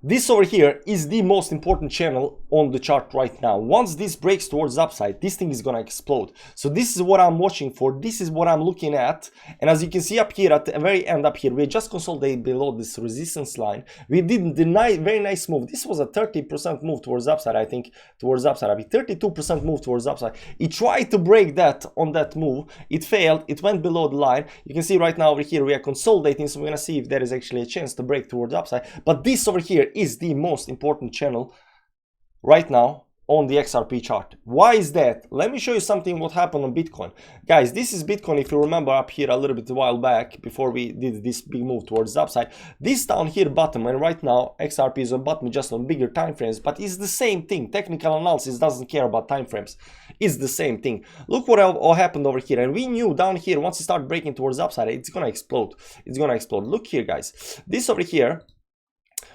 This over here is the most important channel on the chart right now. Once this breaks towards upside, this thing is gonna explode. So this is what I'm watching for. This is what I'm looking at. And as you can see up here at the very end up here, we just consolidated below this resistance line. We did the very nice move. This was a 30% move towards upside, I think, towards upside. I mean, 32% move towards upside. It tried to break that on that move. It failed. It went below the line. You can see right now over here we are consolidating. So we're gonna see if there is actually a chance to break towards upside. But this over here is the most important channel right now on the XRP chart. Why is that? Let me show you something what happened on Bitcoin. Guys, this is Bitcoin. If you remember up here a little bit a while back before we did this big move towards the upside, this down here bottom, and right now XRP is on bottom just on bigger time frames, but it's the same thing. Technical analysis doesn't care about time frames. It's the same thing. Look what all happened over here, and we knew down here once it started breaking towards the upside, it's gonna explode. It's gonna explode. Look here, guys. This over here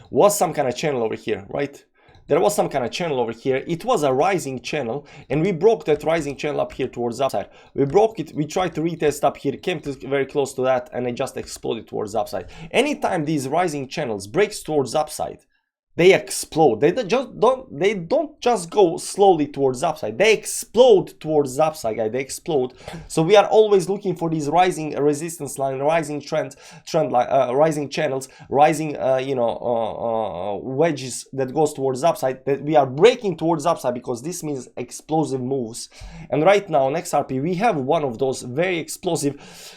was some kind of channel over here, right? There was some kind of channel over here. It was a rising channel, and we broke that rising channel up here towards the upside. We broke it. We tried to retest up here, came to very close to that, and it just exploded towards the upside. Anytime these rising channels breaks towards the upside, they explode. They don't just go slowly towards the upside. They explode towards the upside, guys. They explode. So we are always looking for these rising resistance line, rising trend line, rising channels, rising wedges that goes towards the upside. That we are breaking towards the upside because this means explosive moves. And right now on XRP we have one of those very explosive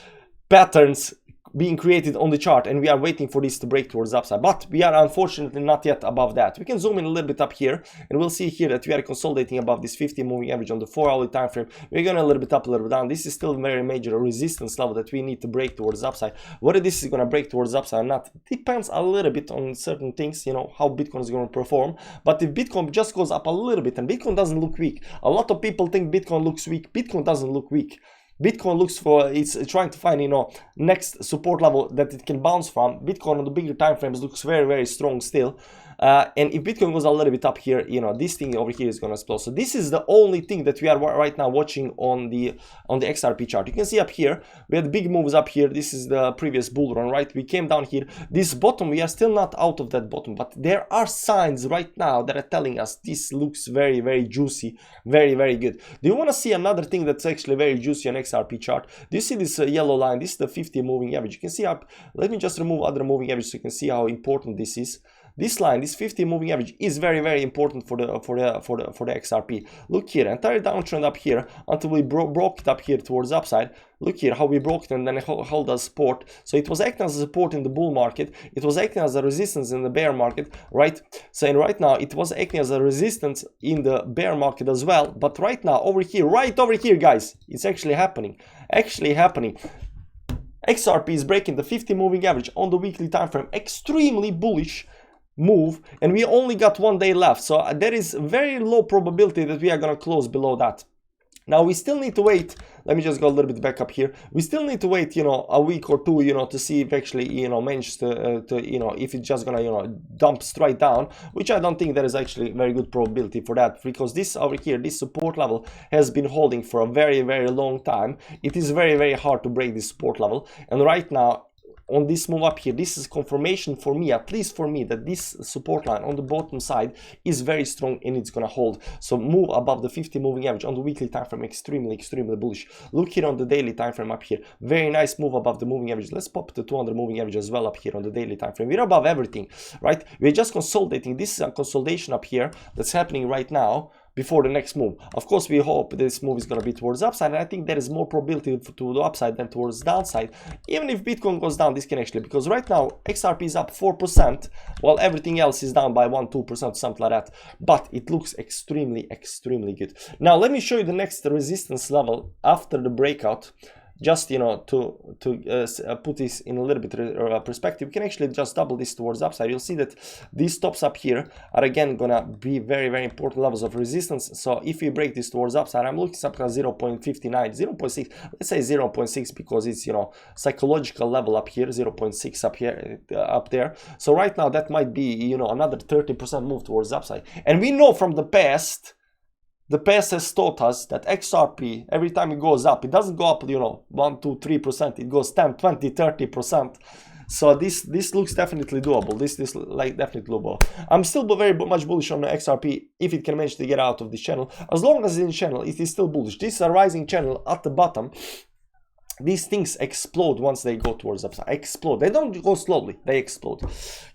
patterns being created on the chart, and we are waiting for this to break towards the upside, but we are unfortunately not yet above that. We can zoom in a little bit up here, and we'll see here that we are consolidating above this 50 moving average on the 4-hourly time frame. We're going a little bit up, a little bit down. This is still a very major resistance level that we need to break towards the upside. Whether this is going to break towards the upside or not depends a little bit on certain things, you know, how Bitcoin is going to perform. But if Bitcoin just goes up a little bit, and Bitcoin doesn't look weak, a lot of people think Bitcoin looks weak. Bitcoin doesn't look weak. Bitcoin looks for, it's trying to find, you know, next support level that it can bounce from. Bitcoin on the bigger time frames looks very, very strong still. And if Bitcoin goes a little bit up here, you know, this thing over here is going to explode. So this is the only thing that we are right now watching on the XRP chart. You can see up here, we had big moves up here. This is the previous bull run, right? We came down here. This bottom, we are still not out of that bottom, but there are signs right now that are telling us this looks very, very juicy, very, very good. Do you want to see another thing that's actually very juicy on XRP chart? Do you see this yellow line? This is the 50 moving average. You can see up. Let me just remove other moving averages so you can see how important this is. This line, this 50 moving average, is very, very important for the XRP. Look here, entire downtrend up here until we broke it up here towards the upside. Look here how we broke it and then held as support. So it was acting as a support in the bull market. It was acting as a resistance in the bear market, right? So and right now it was acting as a resistance in the bear market as well. But right now over here, right over here, guys, it's actually happening. XRP is breaking the 50 moving average on the weekly time frame. Extremely bullish move, and we only got 1 day left, so there is very low probability that we are going to close below that. Now we still need to wait. Let me just go a little bit back up here. We still need to wait, you know, a week or two, you know, to see if actually, you know, manages to you know, if it's just gonna, you know, dump straight down, which I don't think there is actually very good probability for that, because this over here, this support level has been holding for a very, very long time. It is very, very hard to break this support level, and right now on this move up here, this is confirmation for me, at least for me, that this support line on the bottom side is very strong and it's gonna hold. So move above the 50 moving average on the weekly time frame, extremely bullish. Look here on the daily time frame up here, very nice move above the moving average. Let's pop the 200 moving average as well up here on the daily time frame. We're above everything, right? We're just consolidating. This is a consolidation up here that's happening right now before the next move. Of course, we hope this move is going to be towards the upside, and I think there is more probability to the upside than towards the downside. Even if Bitcoin goes down, this can actually, because right now XRP is up 4%, while everything else is down by 1-2%, something like that. But it looks extremely good. Now let me show you the next resistance level after the breakout. Just, you know, to put this in a little bit perspective, we can actually just double this towards the upside. You'll see that these tops up here are again gonna be very, very important levels of resistance. So if we break this towards the upside, I'm looking something at 0.59, 0.6, let's say 0.6, because it's, you know, psychological level up here, 0.6 up here, up there. So right now that might be, you know, another 30% move towards the upside. And we know from the past has taught us that XRP, every time it goes up, it doesn't go up, you know, 1, 2, 3%, it goes 10, 20, 30%. So this looks definitely doable. This like definitely doable. I'm still very much bullish on the XRP if it can manage to get out of this channel. As long as it's in channel, it is still bullish. This is a rising channel at the bottom. These things explode once they go towards upside. Explode. They don't go slowly. They explode.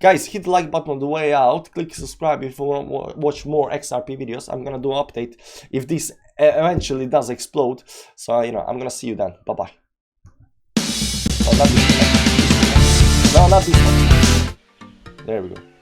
Guys, hit the like button on the way out. Click subscribe if you want to watch more XRP videos. I'm gonna do an update if this eventually does explode. So you know, I'm gonna see you then. Bye bye. Oh, not this one. No, not this one. There we go.